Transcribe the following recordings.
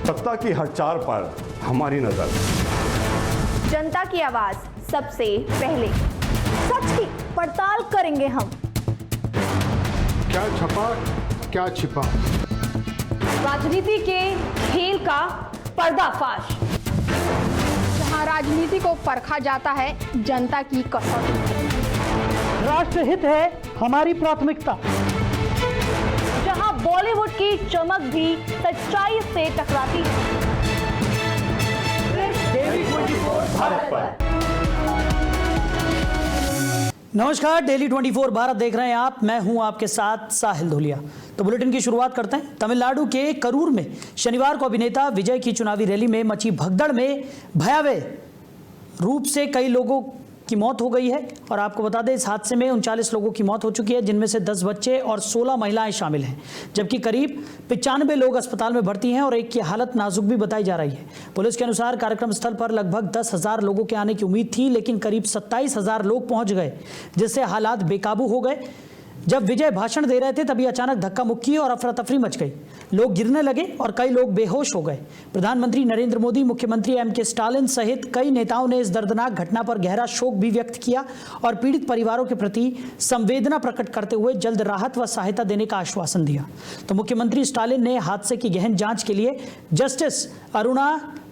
सत्ता की हर चाल पर हमारी नजर। जनता की आवाज सबसे पहले, सच की पड़ताल करेंगे हम। क्या छपा क्या छिपा, राजनीति के खेल का पर्दाफाश, जहां राजनीति को परखा जाता है जनता की कसौटी। राष्ट्रहित है हमारी प्राथमिकता, जहां बॉलीवुड की चमक भी सच्चाई से टकराती है। भारत पर। नमस्कार, डेली 24 भारत देख रहे हैं आप। मैं हूं आपके साथ साहिल धुलिया। तो बुलेटिन की शुरुआत करते हैं। तमिलनाडु के करूर में शनिवार को अभिनेता विजय की चुनावी रैली में मची भगदड़ में भयावह रूप से कई लोगों की मौत हो गई है। और आपको बता दें, इस हादसे में 39 लोगों की मौत हो चुकी है, जिनमें से 10 बच्चे और 16 महिलाएं शामिल हैं, जबकि करीब 95 लोग अस्पताल में भर्ती हैं और एक की हालत नाजुक भी बताई जा रही है। पुलिस के अनुसार कार्यक्रम स्थल पर लगभग 10,000 लोगों के आने की उम्मीद थी, लेकिन करीब 27,000 लोग पहुंच गए, जिससे हालात बेकाबू हो गए। जब विजय भाषण दे रहे थे तभी अचानक धक्का मुक्की और अफरा तफरी मच गई। लोग गिरने लगे और कई लोग बेहोश हो गए। प्रधानमंत्री नरेंद्र मोदी, मुख्यमंत्री एम.के. स्टालिन सहित कई नेताओं ने इस दर्दनाक घटना पर गहरा शोक भी व्यक्त किया और पीड़ित परिवारों के प्रति संवेदना प्रकट करते हुए जल्द राहत व सहायता देने का आश्वासन दिया। तो मुख्यमंत्री स्टालिन ने हादसे की गहन जांच के लिए जस्टिस अरुणा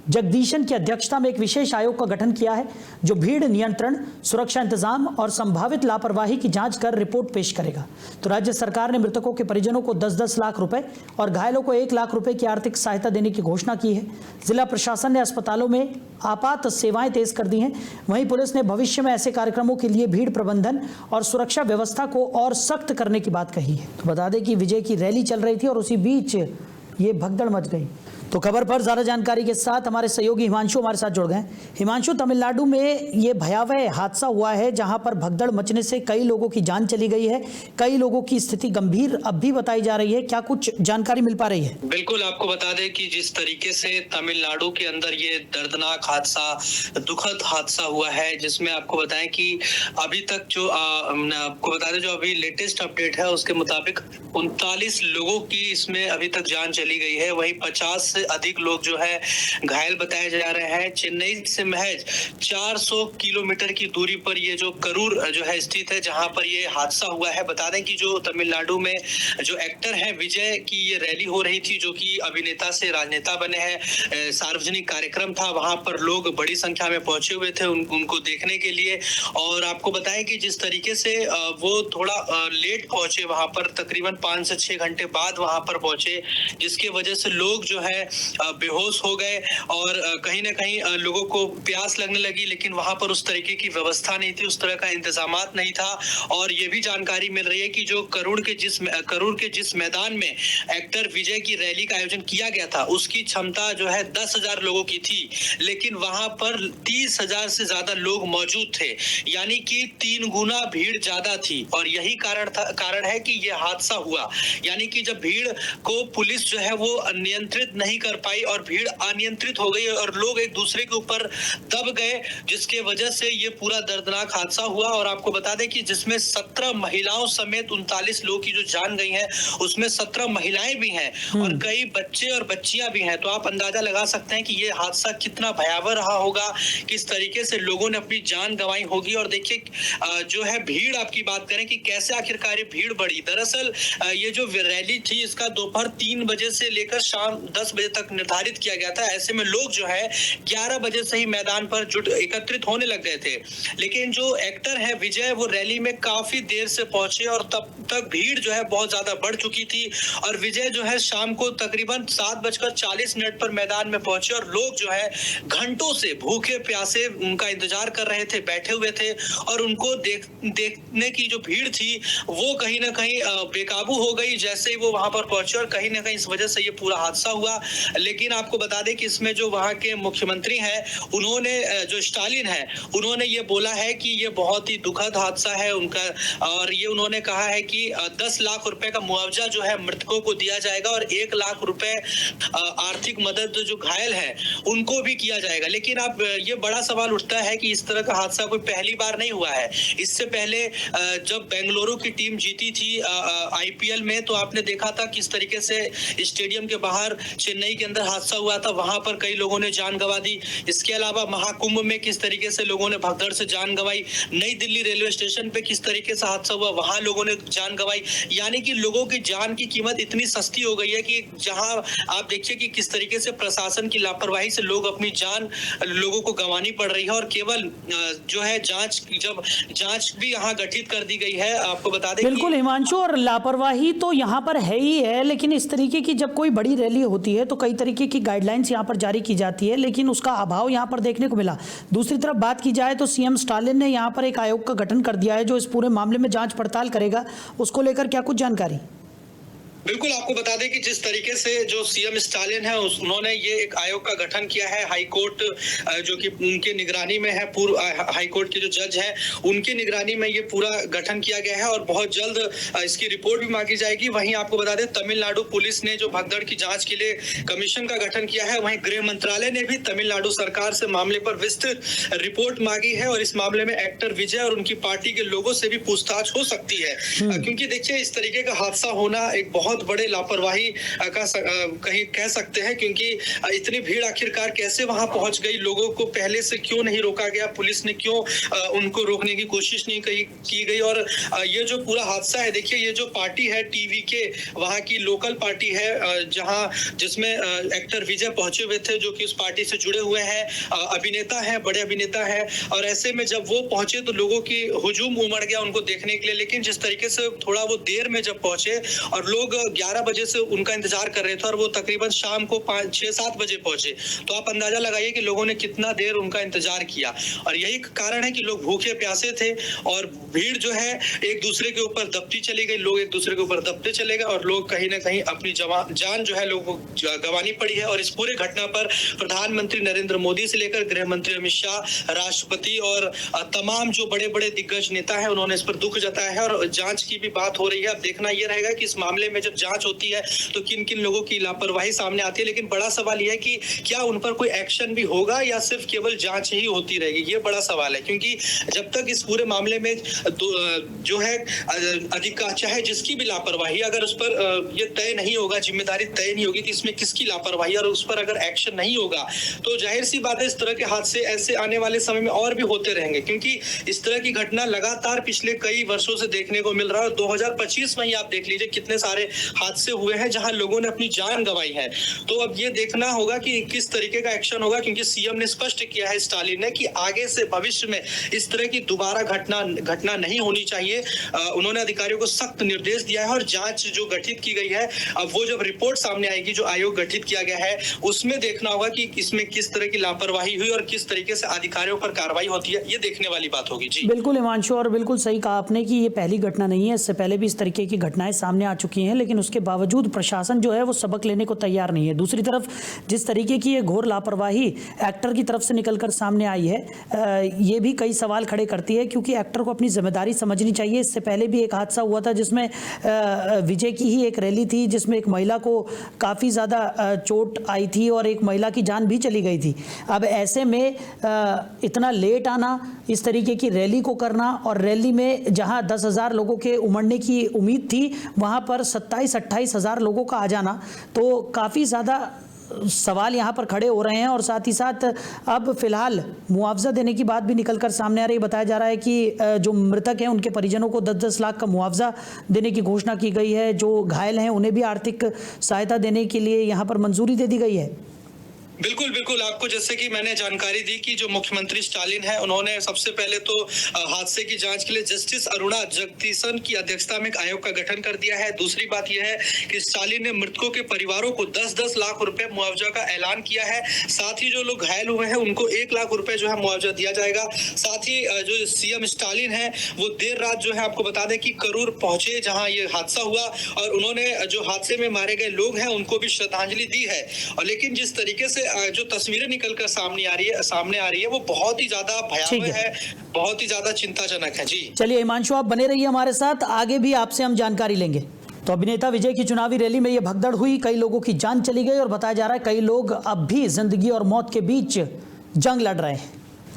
जगदीशन की अध्यक्षता में एक विशेष आयोग का गठन किया है, जो भीड़ नियंत्रण, सुरक्षा इंतजाम और संभावित लापरवाही की जांच कर रिपोर्ट पेश करेगा। तो राज्य सरकार ने मृतकों के परिजनों को 10-10 लाख रुपए और घायलों को 1 लाख रुपए की आर्थिक सहायता देने की घोषणा की है। जिला प्रशासन ने अस्पतालों में आपात सेवाएं तेज कर दी हैं। वहीं पुलिस ने भविष्य में ऐसे कार्यक्रमों के लिए भीड़ प्रबंधन और सुरक्षा व्यवस्था को और सख्त करने की बात कही है। तो बता दें कि विजय की रैली चल रही थी और उसी बीच ये भगदड़ मच गई। तो खबर पर ज्यादा जानकारी के साथ हमारे सहयोगी हिमांशु हमारे साथ जुड़ गए। हिमांशु, तमिलनाडु में ये भयावह हादसा हुआ है जहां पर भगदड़ मचने से कई लोगों की जान चली गई है, कई लोगों की स्थिति गंभीर अब भी बताई जा रही है। क्या कुछ जानकारी मिल पा रही है? बिल्कुल, आपको बता दें कि जिस तरीके से तमिलनाडु के अंदर ये दर्दनाक हादसा, दुखद हादसा हुआ है, जिसमें आपको बताएं कि अभी तक जो आपको बता दें, जो अभी लेटेस्ट अपडेट है उसके मुताबिक 39 लोगों की इसमें अभी तक जान चली गई है। वहीं 50 से अधिक लोग जो है घायल बताए जा रहे हैं। चेन्नई से महज 400 किलोमीटर की दूरी पर ये जो करूर जो है स्थित है, जहां पर ये हादसा हुआ है। बता दें कि जो तमिलनाडु में जो एक्टर है विजय की ये रैली हो रही थी, जो कि अभिनेता से राजनेता बने हैं। सार्वजनिक कार्यक्रम था, वहां पर लोग बड़ी संख्या में पहुंचे हुए थे उनको देखने के लिए। और आपको बताएं कि जिस तरीके से वो थोड़ा लेट पहुंचे, वहां पर तकरीबन 5 से 6 घंटे बाद वहां पर पहुंचे, जिसके वजह से लोग जो है बेहोश हो गए और कहीं ना कहीं लोगों को प्यास लगने लगी, लेकिन वहां पर उस तरीके की व्यवस्था नहीं थी, उस तरह का इंतजामात नहीं था। और ये भी जानकारी मिल रही है कि जो करूर के जिस मैदान में एक्टर विजय की रैली का आयोजन किया गया था, उसकी क्षमता जो है 10,000 लोगों की थी, लेकिन वहां पर 30,000 से ज्यादा लोग मौजूद थे, यानी कि 3 गुना भीड़ ज्यादा थी। और यही कारण है कि यह हादसा हुआ। यानी कि जब भीड़ को पुलिस जो है वो नियंत्रित नहीं कर पाई और भीड़ अनियंत्रित हो गई और लोग एक दूसरे के ऊपर दब गए, जिसके वजह से ये पूरा दर्दनाक हादसा हुआ। और आपको बता दें कि जिसमें 17 महिलाओं समेत 39 लोगों की जो जान गई है, उसमें 17 महिलाएं भी हैं और कई बच्चे और बच्चियां भी हैं। तो आप अंदाजा लगा सकते हैं कि ये हादसा कितना भयावह रहा होगा, किस तरीके से लोगों ने अपनी जान गंवाई होगी। और देखिए जो है भीड़, आपकी बात करें कि कैसे आखिरकार ये भीड़ बढ़ी। दरअसल ये जो रैली थी, इसका दोपहर 3 बजे से लेकर शाम 10 बजे तक निर्धारित किया गया था। ऐसे में लोग जो है 11 बजे से ही मैदान पर एकत्रित होने लग गए थे। लेकिन जो एक्टर है विजय, वो रैली में काफी देर से पहुंचे और तब तक भीड़ जो है बहुत ज्यादा बढ़ चुकी थी। और विजय जो है शाम को तकरीबन 7:40 पर मैदान में पहुंचे और लोग जो है घंटों से भूखे प्यासे उनका इंतजार कर रहे थे, बैठे हुए थे। और उनको देखने की जो भीड़ थी वो कहीं ना कहीं बेकाबू हो गई जैसे ही वो वहां पर पहुंचे, और कहीं ना कहीं इस वजह से ये पूरा हादसा हुआ। लेकिन आपको बता दें कि इसमें जो वहां के मुख्यमंत्री हैं, उन्होंने जो स्टालिन है, उन्होंने ये बोला है कि ये बहुत ही दुखद हादसा है उनका। और ये उन्होंने कहा है कि 10 लाख रुपए का मुआवजा जो है मृतकों को दिया जाएगा और 1 लाख रुपए आर्थिक मदद जो घायल है उनको भी किया जाएगा। लेकिन अब ये बड़ा सवाल उठता है कि इस तरह का हादसा कोई पहली बार नहीं हुआ है। इससे पहले जब बेंगलुरु की टीम जीती थी IPL में, तो आपने देखा था किस तरीके से स्टेडियम के बाहर चेन्नई चेन्नई के अंदर हादसा हुआ था, वहां पर कई लोगों ने जान गंवा दी। इसके अलावा महाकुंभ में किस तरीके से लोगों ने भगदड़ से जान गंवाई, नई दिल्ली रेलवे स्टेशन पे किस तरीके से हादसा हुआ, वहां लोगों ने जान गंवाई। यानी कि लोगों की जान की कीमत इतनी सस्ती हो गई है कि जहां आप देखिए कि किस तरीके से प्रशासन की लापरवाही से लोग अपनी जान लोगों को गंवानी पड़ रही है। और केवल जो है जांच भी यहाँ गठित कर दी गई है। आपको बता दें बिल्कुल हिमांशु, और लापरवाही तो यहाँ पर है ही है, लेकिन इस तरीके की जब कोई बड़ी रैली होती है तो कई तरीके की गाइडलाइंस यहाँ पर जारी की जाती है, लेकिन उसका अभाव यहाँ पर देखने को मिला। दूसरी तरफ बात की जाए तो सीएम स्टालिन ने यहाँ पर एक आयोग का गठन कर दिया है जो इस पूरे मामले में जांच पड़ताल करेगा। उसको लेकर क्या कुछ जानकारी? बिल्कुल, आपको बता दें कि जिस तरीके से जो सीएम स्टालिन है उन्होंने ये एक आयोग का गठन किया है। हाई कोर्ट जो कि उनके निगरानी में है, पूर्व हाई कोर्ट के जो जज हैं उनके निगरानी में ये पूरा गठन किया गया है और बहुत जल्द इसकी रिपोर्ट भी मांगी जाएगी। वहीं आपको बता दें तमिलनाडु पुलिस ने जो भगदड़ की जांच के लिए कमीशन का गठन किया है, वहीं गृह मंत्रालय ने भी तमिलनाडु सरकार से मामले पर विस्तृत रिपोर्ट मांगी है और इस मामले में एक्टर विजय और उनकी पार्टी के लोगों से भी पूछताछ हो सकती है। क्योंकि देखिए इस तरीके का हादसा होना एक बहुत बड़े लापरवाही का कहीं कह सकते हैं, क्योंकि इतनी भीड़ आखिरकार कैसे वहां पहुंच गई, लोगों को पहले से क्यों नहीं रोका गया, पुलिस ने क्यों उनको रोकने की कोशिश नहीं की गई। और ये जो पूरा हादसा है, देखिए ये जो पार्टी है टीवीके, वहां की लोकल पार्टी है जिसमें एक्टर विजय पहुंचे हुए थे जो कि उस पार्टी से जुड़े हुए हैं, अभिनेता है, बड़े अभिनेता है। और ऐसे में जब वो पहुंचे तो लोगों की हुजूम उमड़ गया उनको देखने के लिए। लेकिन जिस तरीके से थोड़ा वो देर में जब पहुंचे और लोग 11 बजे से उनका इंतजार कर रहे थे और वो तकरीबन शाम को 6-7 बजे पहुंचे, तो आप अंदाजा लगाइए कि लोगों ने कितना देर उनका इंतजार किया। और यही कारण है कि लोग भूखे प्यासे थे और भीड़ जो है एक दूसरे के ऊपर दबती चली गई, लोग एक दूसरे के ऊपर दबते चले गए और लोग कहीं ना कहीं अपनी जान जो है लोगों को गंवानी पड़ी है। और इस पूरे घटना पर प्रधानमंत्री नरेंद्र मोदी से लेकर गृह मंत्री अमित शाह, राष्ट्रपति और तमाम जो बड़े बड़े दिग्गज नेता है उन्होंने इस पर दुख जताया है और जांच की भी बात हो रही है। अब देखना यह रहेगा कि इस मामले में जब जांच होती है तो किन किन लोगों की लापरवाही सामने आती है। लेकिन बड़ा सवाल यह है कि क्या उन पर कोई एक्शन भी होगा या सिर्फ केवल जांच ही होती रहेगी, ये बड़ा सवाल है। क्योंकि जब तक इस पूरे मामले में जो है अधिकार चाहे जिसकी भी लापरवाही, अगर उस पर ये तय नहीं होगा, जिम्मेदारी तय नहीं होगी कि इसमें किसकी लापरवाही, और उस पर अगर एक्शन नहीं होगा तो जाहिर सी बात है इस तरह के हादसे ऐसे आने वाले समय में और भी होते रहेंगे। क्योंकि इस तरह की घटना लगातार पिछले कई वर्षों से देखने को मिल रहा है। 2025 में ही आप देख लीजिए कितने सारे हादसे हुए हैं जहां लोगों ने अपनी जान गंवाई है। तो अब ये देखना होगा कि किस तरीके का एक्शन होगा, क्योंकि सीएम ने स्पष्ट किया है स्टालिन ने कि आगे से भविष्य में इस तरह की दोबारा घटना नहीं होनी चाहिए। उन्होंने अधिकारियों को सख्त निर्देश दिया है और जांच जो गठित की गई है, अब वो जब रिपोर्ट सामने आएगी, जो आयोग गठित किया गया है, उसमें देखना होगा कि इसमें किस तरह की लापरवाही हुई और किस तरीके से अधिकारियों पर कार्रवाई होती है, ये देखने वाली बात होगी। जी बिल्कुल हिमांशु, और बिल्कुल सही कहा आपने कि ये पहली घटना नहीं है, इससे पहले भी इस तरीके की घटनाएं सामने आ चुकी हैं, लेकिन उसके बावजूद प्रशासन जो है वो सबक लेने को तैयार नहीं है। दूसरी तरफ जिस तरीके की ये घोर लापरवाही एक्टर की तरफ से निकलकर सामने आई है, ये भी कई सवाल खड़े करती है, क्योंकि एक्टर को अपनी जिम्मेदारी समझनी चाहिए। इससे पहले भी एक हादसा हुआ था जिसमें विजय की ही एक रैली थी जिसमें एक महिला को काफ़ी ज़्यादा चोट आई थी और एक महिला की जान भी चली गई थी। अब ऐसे में इतना लेट आना, इस तरीके की रैली को करना, और रैली में जहां 10,000 लोगों के उमड़ने की उम्मीद थी वहां पर 27-28 हज़ार लोगों का आ जाना, तो काफ़ी ज़्यादा सवाल यहाँ पर खड़े हो रहे हैं। और साथ ही साथ अब फिलहाल मुआवजा देने की बात भी निकलकर सामने आ रही है। बताया जा रहा है कि जो मृतक हैं उनके परिजनों को 10-10 लाख का मुआवजा देने की घोषणा की गई है। जो घायल हैं उन्हें भी आर्थिक सहायता देने के लिए यहाँ पर मंजूरी दे दी गई है। बिल्कुल बिल्कुल, आपको जैसे कि मैंने जानकारी दी कि जो मुख्यमंत्री स्टालिन है उन्होंने सबसे पहले तो हादसे की जांच के लिए जस्टिस अरुणा जगदीशन की अध्यक्षता में एक आयोग का गठन कर दिया है। दूसरी बात यह है कि स्टालिन ने मृतकों के परिवारों को 10-10 लाख रुपए मुआवजा का ऐलान किया है। साथ ही जो लोग घायल हुए हैं उनको 1 लाख रुपए जो है मुआवजा दिया जाएगा। साथ ही जो सीएम स्टालिन है वो देर रात जो है आपको बता दें कि करूर पहुंचे जहां ये हादसा हुआ, और उन्होंने जो हादसे में मारे गए लोग हैं उनको भी श्रद्धांजलि दी है। और लेकिन जिस तरीके से जो तस्वीरें निकलकर सामने आ रही है वो बहुत ही ज्यादा भयावह है, बहुत ही ज्यादा चिंताजनक है। जी चलिए हिमांशु, आप बने रहिए हमारे साथ, आगे भी आपसे हम जानकारी लेंगे। तो अभिनेता विजय की चुनावी रैली में ये भगदड़ हुई, कई लोगों की जान चली गई और बताया जा रहा है कई लोग अब भी जिंदगी और मौत के बीच जंग लड़ रहे हैं।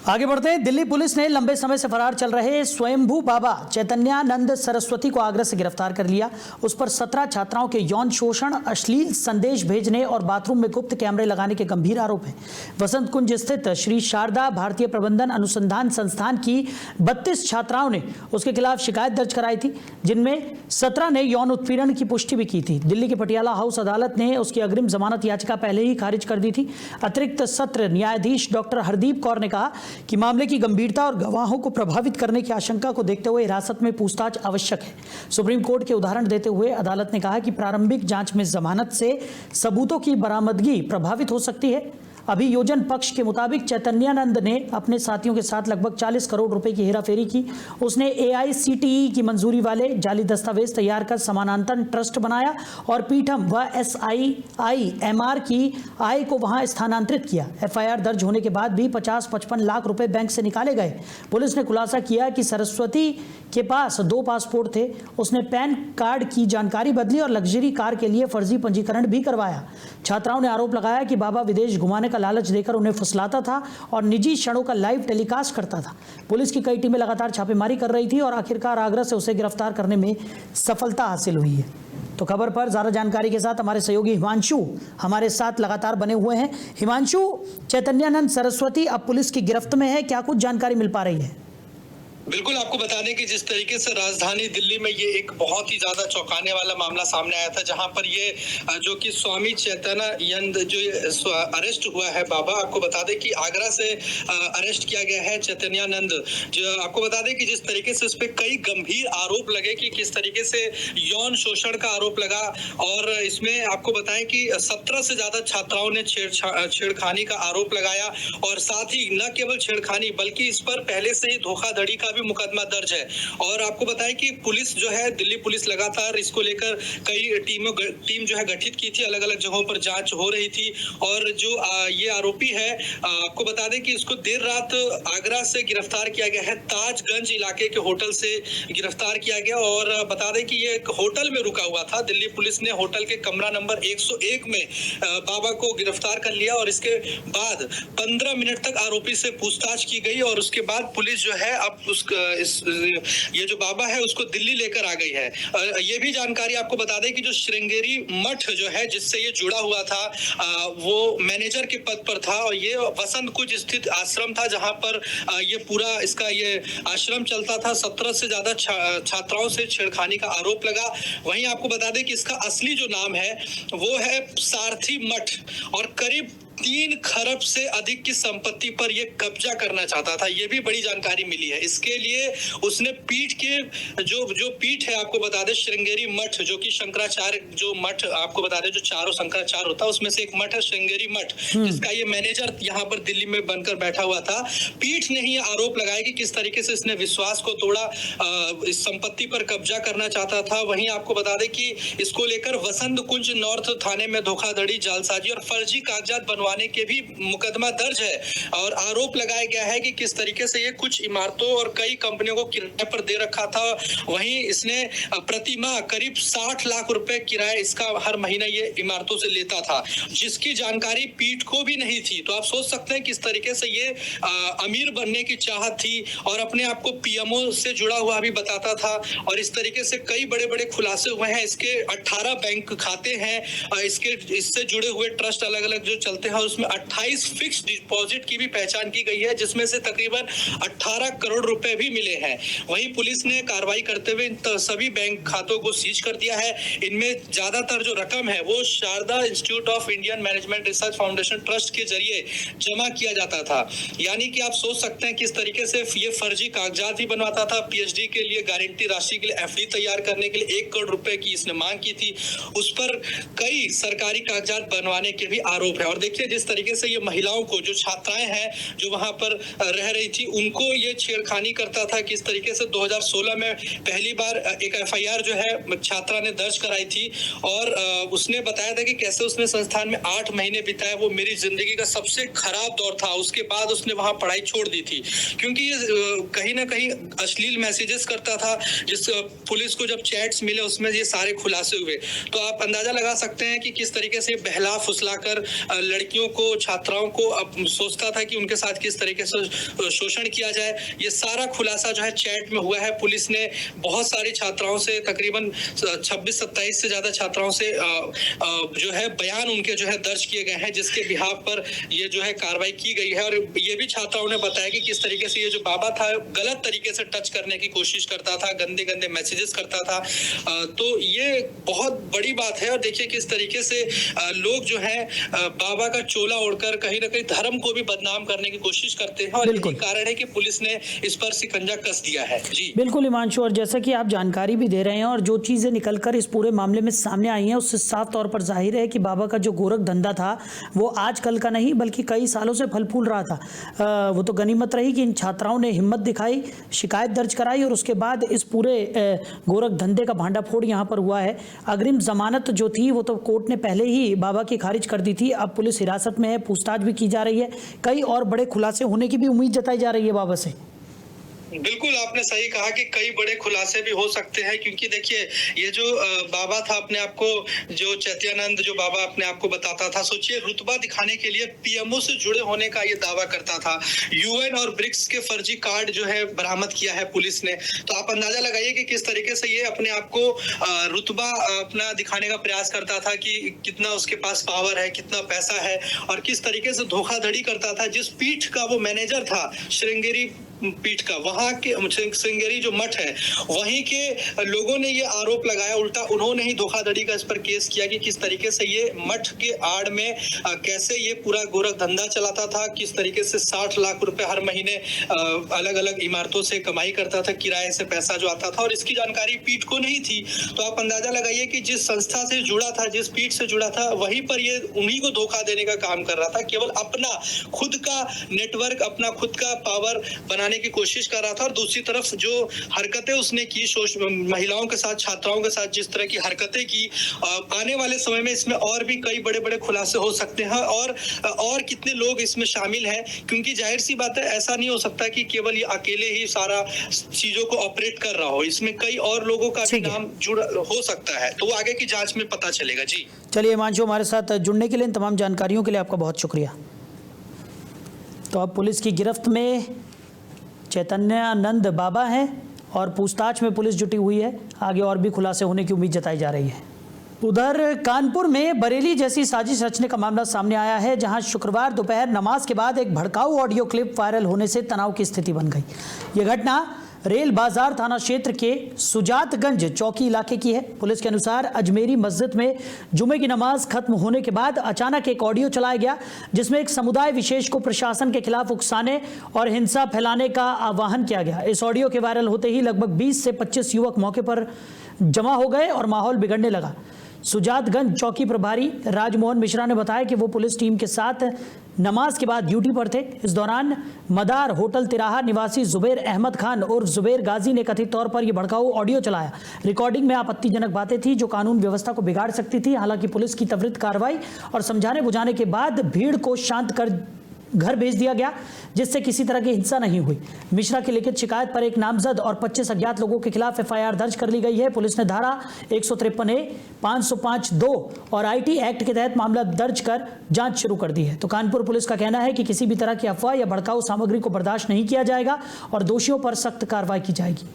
आगे बढ़ते हैं। दिल्ली पुलिस ने लंबे समय से फरार चल रहे स्वयंभू बाबा चैतन्यानंद सरस्वती को आगरा से गिरफ्तार कर लिया। उस पर 17 छात्राओं के यौन शोषण, अश्लील संदेश भेजने और बाथरूम में गुप्त कैमरे लगाने के गंभीर आरोप हैं। वसंत कुंज स्थित श्री शारदा भारतीय प्रबंधन अनुसंधान संस्थान की 32 छात्राओं ने उसके खिलाफ शिकायत दर्ज कराई थी, जिनमें 17 ने यौन उत्पीड़न की पुष्टि भी की थी। दिल्ली के पटियाला हाउस अदालत ने उसकी अग्रिम जमानत याचिका पहले ही खारिज कर दी थी। अतिरिक्त सत्र न्यायाधीश डॉक्टर हरदीप कौर ने कहा कि मामले की गंभीरता और गवाहों को प्रभावित करने की आशंका को देखते हुए हिरासत में पूछताछ आवश्यक है। सुप्रीम कोर्ट के उदाहरण देते हुए अदालत ने कहा कि प्रारंभिक जांच में जमानत से सबूतों की बरामदगी प्रभावित हो सकती है। अभियोजन पक्ष के मुताबिक चैतन्यानंद ने अपने साथियों के साथ लगभग 40 करोड़ रुपए की हेराफेरी की। उसने AICTE की मंजूरी वाले जाली दस्तावेज तैयार कर समानांतर ट्रस्ट बनाया और पीठम व SIIMR की आय को वहां स्थानांतरित किया। FIR दर्ज होने के बाद भी 50-55 लाख रुपए बैंक से निकाले गए। पुलिस ने खुलासा किया कि सरस्वती के पास 2 पासपोर्ट थे। उसने पैन कार्ड की जानकारी बदली और लग्जरी कार के लिए फर्जी पंजीकरण भी करवाया। छात्राओं ने आरोप लगाया कि बाबा विदेश घुमाने का लालच देकर उन्हें फुसलाता था और निजी क्षणों का लाइव टेलीकास्ट करता था। पुलिस की कई टीमें लगातार छापेमारी कर रही थी और आखिरकार आगरा से उसे गिरफ्तार करने में सफलता हासिल हुई है। तो खबर पर ज्यादा जानकारी के साथ हमारे सहयोगी हिमांशु हमारे साथ लगातार बने हुए हैं। हिमांशु, चैतन्यानंद सरस्वती अब पुलिस की गिरफ्त में है, क्या कुछ जानकारी मिल पा रही है? बिल्कुल, आपको बता दें कि जिस तरीके से राजधानी दिल्ली में ये एक बहुत ही ज्यादा चौंकाने वाला मामला सामने आया था, जहां पर ये जो कि स्वामी चैतन्यानंद जो अरेस्ट हुआ है बाबा, आपको बता दें कि आगरा से अरेस्ट किया गया है चैतन्यानंद। जो आपको बता दें कि जिस तरीके से उस पर कई गंभीर आरोप लगे कि किस तरीके से यौन शोषण का आरोप लगा, और इसमें आपको बताएं कि 17 से ज्यादा छात्राओं ने छेड़खानी का आरोप लगाया, और साथ ही न केवल छेड़खानी बल्कि इस पर पहले से ही धोखाधड़ी का भी मुकदमा दर्ज है। और आपको बताएं कि पुलिस जो है, दिल्ली पुलिस लगातार इसको लेकर कई टीम जो है गठित की थी, अलग अलग जगहों पर जांच हो रही थी। और जो ये आरोपी है, आपको बता दें कि इसको देर रात आगरा से गिरफ्तार किया गया है। ताजगंज इलाके के होटल से गिरफ्तार किया गया, और बता दें कि ये एक होटल में रुका हुआ था। दिल्ली पुलिस ने होटल के कमरा नंबर 101 में बाबा को गिरफ्तार कर लिया, और इसके बाद 15 मिनट तक आरोपी से पूछताछ की गई, और उसके बाद पुलिस जो है अब ये जो बाबा है उसको दिल्ली लेकर आ गई है। ये भी जानकारी आपको बता दें कि जो श्रृंगेरी मठ जो है जिससे ये जुड़ा हुआ था, वो मैनेजर के पद पर था, और ये वसंत कुंज स्थित आश्रम था जहां पर ये पूरा इसका ये आश्रम चलता था। 17 से ज्यादा छात्राओं से छेड़खानी का आरोप लगा। वहीं आपको बता दें कि इसका असली जो नाम है वो है सारथी मठ, और करीब 3 खरब से अधिक की संपत्ति पर यह कब्जा करना चाहता था। यह भी बड़ी जानकारी मिली है। इसके लिए उसने पीठ के जो पीठ है, आपको बता दें श्रृंगेरी मठ, जो कि शंकराचार्य जो मठ आपको बता दें जो चारों शंकराचार्य होता है उसमें से एक मठ है श्रृंगेरी मठ, जिसका ये मैनेजर यहाँ पर दिल्ली में बनकर बैठा हुआ था। पीठ ने ही आरोप लगाया कि किस तरीके से इसने विश्वास को तोड़ा, इस संपत्ति पर कब्जा करना चाहता था। वहीं आपको बता दें कि इसको लेकर वसंत कुंज नॉर्थ थाने में धोखाधड़ी, जालसाजी और फर्जी कागजात बनवाने के भी मुकदमा दर्ज है, और आरोप लगाया गया है कि किस तरीके से ये कुछ इमारतों और कई कंपनियों को किराए पर दे रखा था। वहीं इसने प्रतिमाह करीब 60 लाख रुपए किराया इसका हर महीना ये इमारतों से लेता था, जिसकी जानकारी पीठ को भी नहीं थी। तो आप सोच सकते हैं किस तरीके से ये अमीर बनने की चाहत थी, और अपने आप को PMO से जुड़ा हुआ भी बताता था। और इस तरीके से कई बड़े बड़े खुलासे हुए हैं। इसके 18 बैंक खाते हैं, इससे जुड़े हुए ट्रस्ट अलग अलग जो चलते हैं, और उसमें 28 फिक्स डिपॉजिट की भी पहचान की गई है, जिसमें से तकरीबन 18 करोड़ रुपए भी मिले हैं। वहीं पुलिस ने कार्रवाई करते हुए सभी बैंक खातों को सीज कर दिया है। इनमें ज्यादातर जो रकम है वो Sharda institute of Indian management research foundation trust के जरिए जमा किया जाता था। यानी कि आप सोच सकते हैं किस तरीके से ये फर्जी कागजात भी बनवाता था। PhD के लिए गारंटी राशि के लिए FD तैयार करने के लिए 1 करोड़ रुपए की इसने मांग की थी। उस पर कई सरकारी कागजात बनवाने के भी आरोप है। और देखिए जिस तरीके से ये महिलाओं को, जो छात्राएं हैं जो वहां पर रह रही थी, उनको ये छेड़खानी करता था। किस तरीके से 2016 में पहली बार एक FIR जो है छात्रा ने दर्ज कराई थी, और उसने बताया था कि कैसे उसने संस्थान में 8 महीने बिताए, वो मेरी जिंदगी का सबसे खराब दौर था। उसके बाद उसने वहां पढ़ाई छोड़ दी थी, क्योंकि ये कहीं ना कहीं अश्लील मैसेजेस करता था। जिस पुलिस को जब चैट्स मिले उसमें ये सारे खुलासे हुए। तो आप अंदाजा लगा सकते हैं कि किस तरीके से बहला फुसला कर लड़की विद्यार्थियों को, छात्राओं को अब सोचता था कि उनके साथ किस तरीके से शोषण किया जाए। ये सारा खुलासा जो है चैट में हुआ है। पुलिस ने बहुत सारी छात्राओं से, तकरीबन 26-27 से ज्यादा छात्राओं से जो है बयान उनके जो है दर्ज किए गए हैं, जिसके बिहाफ पर ये जो है कार्रवाई की गई है। और ये भी छात्राओं ने बताया कि किस तरीके से ये जो बाबा था गलत तरीके से टच करने की कोशिश करता था, गंदे गंदे मैसेजेस करता था। तो ये बहुत बड़ी बात है। और देखिए किस तरीके से लोग जो है बाबा का चोला ओढ़कर कहीं ना कहीं धर्म को भी बदनाम करने की कोशिश करते हैं, और यही कारण है कि पुलिस ने इस पर शिकंजा कस दिया है। जी बिल्कुल हिमांशु, और जैसा कि आप जानकारी भी दे रहे हैं और जो चीजें निकलकर इस पूरे मामले में सामने आई हैं, उससे साफ तौर पर जाहिर है कि बाबा का जो गोरख धंधा था वो आज कल का नहीं बल्कि कई सालों से फल फूल रहा था। वो तो गनीमत रही कि इन छात्राओं ने हिम्मत दिखाई, शिकायत दर्ज कराई और उसके बाद इस पूरे गोरख धंधे का भांडाफोड़ यहाँ पर हुआ है। अग्रिम जमानत जो थी वो तो कोर्ट ने पहले ही बाबा की खारिज कर दी थी। अब पुलिस हिरासत में है, पूछताछ भी की जा रही है, कई और बड़े खुलासे होने की भी उम्मीद जताई जा रही है बाबा से। बिल्कुल आपने सही कहा कि कई बड़े खुलासे भी हो सकते हैं, क्योंकि देखिए ये जो बाबा था अपने आप को, जो चैत्यानंद जो बाबा अपने आप को बताता था, सोचिए रुतबा दिखाने के लिए पीएमओ से जुड़े होने का ये दावा करता था। यूएन और ब्रिक्स के फर्जी कार्ड जो है बरामद किया है पुलिस ने। तो आप अंदाजा लगाइए कि किस तरीके से ये अपने आप को रुतबा अपना दिखाने का प्रयास करता था कि कितना उसके पास पावर है, कितना पैसा है, और किस तरीके से धोखाधड़ी करता था। जिस पीठ का वो मैनेजर था, श्रृंगेरी पीठ का, वहां के श्रृंगेरी जो मठ है वहीं के लोगों ने ये आरोप लगाया, उल्टा उन्होंने ही धोखाधड़ी का इस पर केस किया कि किस तरीके से ये मठ के आड़ में कैसे ये पूरा गोरख धंधा चलाता था, किस तरीके से 60 लाख रुपए हर महीने अलग अलग इमारतों से कमाई करता था, किराए से पैसा जो आता था, और इसकी जानकारी पीठ को नहीं थी। तो आप अंदाजा लगाइए कि जिस संस्था से जुड़ा था, जिस पीठ से जुड़ा था, वहीं पर ये उन्हीं को धोखा देने का काम कर रहा था। केवल अपना खुद का नेटवर्क, अपना खुद का पावर बनाने की कोशिश कर रहा था। और दूसरी तरफ जो हरकतें उसने की महिलाओं के साथ, छात्राओं के साथ जिस तरह की हरकतें की, आने वाले समय में इसमें और भी कई बड़े बड़े खुलासे हो सकते हैं, और कितने लोग इसमें शामिल हैं, क्योंकि जाहिर सी बात है ऐसा नहीं हो सकता कि केवल ये अकेले ही सारा चीजों को ऑपरेट कर रहा हो। इसमें कई और लोगों का भी नाम जुड़ा हो सकता है, तो वो आगे की जांच में पता चलेगा। जी चलिए हिमांशु, हमारे साथ जुड़ने के लिए, इन तमाम जानकारियों के लिए आपका बहुत शुक्रिया। तो अब पुलिस की गिरफ्त में चैतन्यानंद बाबा हैं और पूछताछ में पुलिस जुटी हुई है। आगे और भी खुलासे होने की उम्मीद जताई जा रही है। उधर कानपुर में बरेली जैसी साजिश रचने का मामला सामने आया है, जहां शुक्रवार दोपहर नमाज के बाद एक भड़काऊ ऑडियो क्लिप वायरल होने से तनाव की स्थिति बन गई। यह घटना रेल बाजार थाना क्षेत्र के सुजातगंज चौकी इलाके की है। पुलिस के अनुसार अजमेरी मस्जिद में जुमे की नमाज खत्म होने के बाद अचानक एक ऑडियो चलाया गया, जिसमें एक समुदाय विशेष को प्रशासन के खिलाफ उकसाने और हिंसा फैलाने का आह्वान किया गया। इस ऑडियो के वायरल होते ही लगभग 20 से 25 युवक मौके पर जमा हो गए और माहौल बिगड़ने लगा। सुजातगंज चौकी प्रभारी राजमोहन मिश्रा ने बताया कि वो पुलिस टीम के साथ नमाज के बाद ड्यूटी पर थे। इस दौरान मदार होटल तिराहा निवासी जुबैर अहमद खान और जुबैर गाजी ने कथित तौर पर यह भड़काऊ ऑडियो चलाया। रिकॉर्डिंग में आपत्तिजनक बातें थी जो कानून व्यवस्था को बिगाड़ सकती थी। हालांकि पुलिस की त्वरित कार्रवाई और समझाने बुझाने के बाद भीड़ को शांत कर घर भेज दिया गया, जिससे किसी तरह की हिंसा नहीं हुई। मिश्रा की लिखित शिकायत पर एक नामजद और 25 अज्ञात लोगों के खिलाफ एफआईआर दर्ज कर ली गई है। पुलिस ने धारा 153A, 505(2) और आईटी एक्ट के तहत मामला दर्ज कर जांच शुरू कर दी है। तो कानपुर पुलिस का कहना है कि किसी भी तरह की अफवाह या भड़काऊ सामग्री को बर्दाश्त नहीं किया जाएगा और दोषियों पर सख्त कार्रवाई की जाएगी।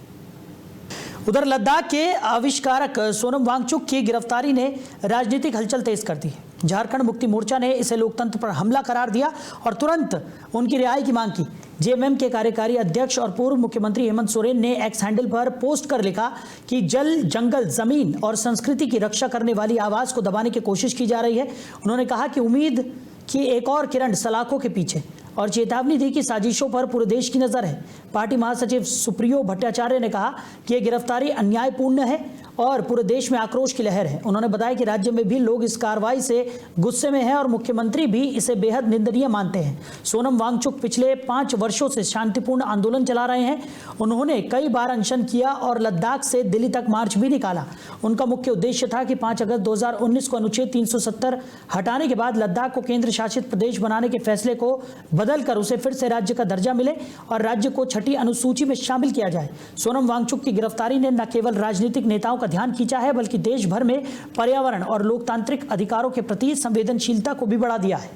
उधर लद्दाख के आविष्कारक सोनम वांगचुक की गिरफ्तारी ने राजनीतिक हलचल तेज कर दी है। झारखंड मुक्ति मोर्चा ने इसे लोकतंत्र पर हमला करार दिया और तुरंत उनकी रिहाई की मांग की। जेएमएम के कार्यकारी अध्यक्ष और पूर्व मुख्यमंत्री हेमंत सोरेन ने एक्स हैंडल पर पोस्ट कर लिखा कि जल, जंगल, जमीन और संस्कृति की रक्षा करने वाली आवाज को दबाने की कोशिश की जा रही है। उन्होंने कहा कि उम्मीद की एक और किरण सलाखों के पीछे, और चेतावनी दी कि साजिशों पर पूरे देश की नजर है। पार्टी महासचिव सुप्रियो भट्टाचार्य ने कहा कि यह गिरफ्तारी अन्यायपूर्ण है और पूरे देश में आक्रोश की लहर है। उन्होंने बताया कि राज्य में भी लोग इस कार्रवाई से गुस्से में हैं और मुख्यमंत्री भी इसे बेहद निंदनीय मानते हैं। सोनम वांगचुक पिछले 5 वर्षों से शांतिपूर्ण आंदोलन चला रहे हैं। उन्होंने कई बार अनशन किया और लद्दाख से दिल्ली तक मार्च भी निकाला। उनका मुख्य उद्देश्य था कि 5 अगस्त 2019 को अनुच्छेद 370 हटाने के बाद लद्दाख को केंद्र शासित प्रदेश बनाने के फैसले को बदलकर उसे फिर से राज्य का दर्जा मिले और राज्य को 6ठी अनुसूची में शामिल किया जाए। सोनम वांगचुक की गिरफ्तारी ने न केवल राजनीतिक नेताओं का ध्यान खींचा है, बल्कि देश भर में पर्यावरण और लोकतांत्रिक अधिकारों के प्रति संवेदनशीलता को भी बढ़ा दिया है।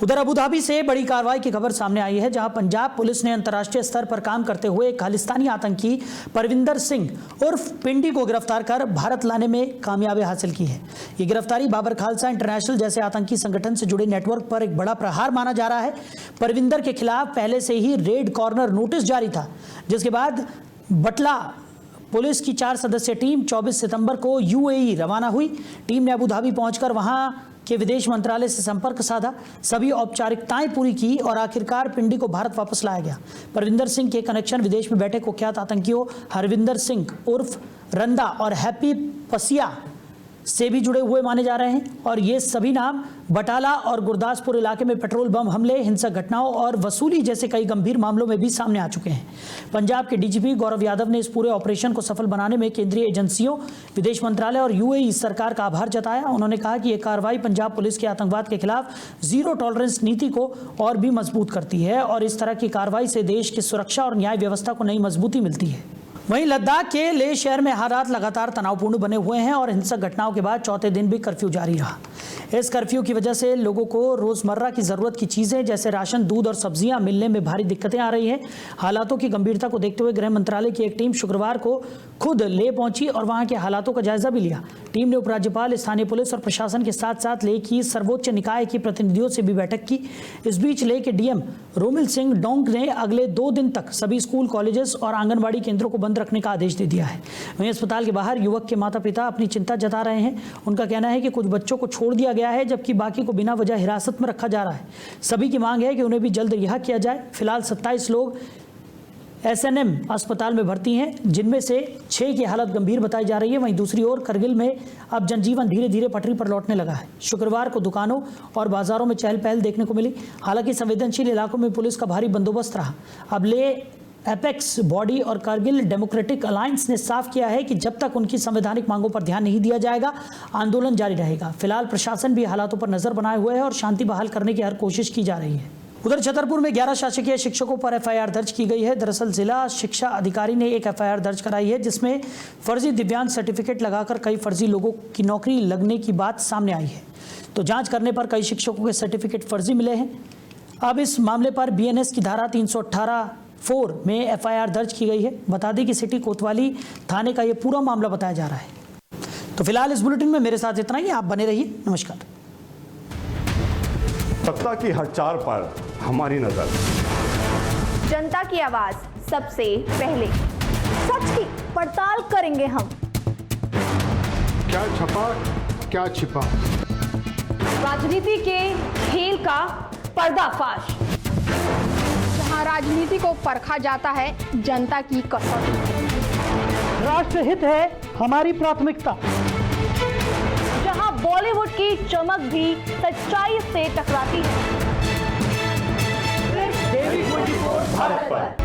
उधर अबू धाबी से बड़ी कार्रवाई की खबर सामने आई है, जहां पंजाब पुलिस ने अंतर्राष्ट्रीय स्तर पर काम करते हुए एक खालिस्तानी आतंकी परविंदर सिंह उर्फ पिंडी को गिरफ्तार कर भारत लाने में कामयाबी हासिल की है। ये गिरफ्तारी बाबर खालसा इंटरनेशनल जैसे आतंकी संगठन से जुड़े नेटवर्क पर एक बड़ा प्रहार माना जा रहा है। परविंदर के खिलाफ पहले से ही रेड कॉर्नर नोटिस जारी था, जिसके बाद बटला पुलिस की 4 सदस्यीय टीम 24 सितंबर को यूएई रवाना हुई। टीम ने अबू धाबी पहुंचकर वहां के विदेश मंत्रालय से संपर्क साधा, सभी औपचारिकताएं पूरी की और आखिरकार पिंडी को भारत वापस लाया गया। परविंदर सिंह के कनेक्शन विदेश में बैठे कुख्यात आतंकियों हरविंदर सिंह उर्फ रंदा और हैप्पी पसिया से भी जुड़े हुए माने जा रहे हैं और ये सभी नाम बटाला और गुरदासपुर इलाके में पेट्रोल बम हमले, हिंसक घटनाओं और वसूली जैसे कई गंभीर मामलों में भी सामने आ चुके हैं। पंजाब के डीजीपी गौरव यादव ने इस पूरे ऑपरेशन को सफल बनाने में केंद्रीय एजेंसियों, विदेश मंत्रालय और यूएई सरकार का आभार जताया। उन्होंने कहा कि यह कार्रवाई पंजाब पुलिस के आतंकवाद के खिलाफ जीरो टॉलरेंस नीति को और भी मजबूत करती है और इस तरह की कार्रवाई से देश की सुरक्षा और न्याय व्यवस्था को नई मजबूती मिलती है। वहीं लद्दाख के लेह शहर में हालात लगातार तनावपूर्ण बने हुए हैं और हिंसक घटनाओं के बाद चौथे दिन भी कर्फ्यू जारी रहा। इस कर्फ्यू की वजह से लोगों को रोजमर्रा की जरूरत की चीजें जैसे राशन, दूध और सब्जियां मिलने में भारी दिक्कतें आ रही हैं। हालातों की गंभीरता को देखते हुए गृह मंत्रालय की एक टीम शुक्रवार को खुद लेह पहुंची और वहां के हालातों का जायजा भी लिया। टीम ने उपराज्यपाल, स्थानीय पुलिस और प्रशासन के साथ साथ लेह की सर्वोच्च निकाय की प्रतिनिधियों से भी बैठक की। इस बीच लेह के डीएम रोमिल सिंह डोंग ने अगले 2 दिन तक सभी स्कूल, कॉलेजेस और आंगनबाड़ी केंद्रों को बंद रखने का आदेश दे दिया है। वहीं अस्पताल के बाहर युवक के माता पिता अपनी चिंता जता रहे हैं। उनका कहना है कि कुछ बच्चों को छोड़ दिया गया है जबकि बाकी को बिना वजह हिरासत में रखा जा रहा है। सभी की मांग है कि उन्हें भी जल्द रिहा किया जाए। फिलहाल 27 लोग एसएनएम अस्पताल में भर्ती हैं, जिनमें से 6 की हालत गंभीर बताई जा रही है। वहीं दूसरी ओर करगिल में अब जनजीवन धीरे धीरे पटरी पर लौटने लगा है। शुक्रवार को दुकानों और बाजारों में चहल पहल देखने को मिली। हालांकि संवेदनशील इलाकों में पुलिस का भारी बंदोबस्त रहा। अब ले एपेक्स बॉडी और कारगिल डेमोक्रेटिक अलायंस ने साफ किया है कि जब तक उनकी संवैधानिक मांगों पर ध्यान नहीं दिया जाएगा, आंदोलन जारी रहेगा। फिलहाल प्रशासन भी हालातों पर नजर बनाए हुए है और शांति बहाल करने की हर कोशिश की जा रही है। उधर छतरपुर में 11 शासकीय शिक्षकों पर एफआईआर दर्ज की गई है। दरअसल जिला शिक्षा अधिकारी ने एक एफआईआर दर्ज कराई है, जिसमें फर्जी दिव्यांग सर्टिफिकेट लगाकर कई फर्जी लोगों की नौकरी लगने की बात सामने आई है। तो जांच करने पर कई शिक्षकों के सर्टिफिकेट फर्जी मिले हैं। अब इस मामले पर बीएनएस की धारा 318(4) में एफआईआर दर्ज की गई है। बता दें कि सिटी कोतवाली थाने का यह पूरा मामला बताया जा रहा है। तो फिलहाल इस बुलेटिन में मेरे साथ इतना ही। आप बने रहिए। नमस्कार। सत्ता की हर चाल पर हमारी नजर, जनता की आवाज सबसे पहले, सच की पड़ताल करेंगे हम। क्या छपा क्या छिपा, राजनीति के खेल का पर्दाफाश, जहां राजनीति को परखा जाता है जनता की कसौटी। राष्ट्रहित है हमारी प्राथमिकता, जहां बॉलीवुड की चमक भी सच्चाई से टकराती है। Daily 24 भारत पर।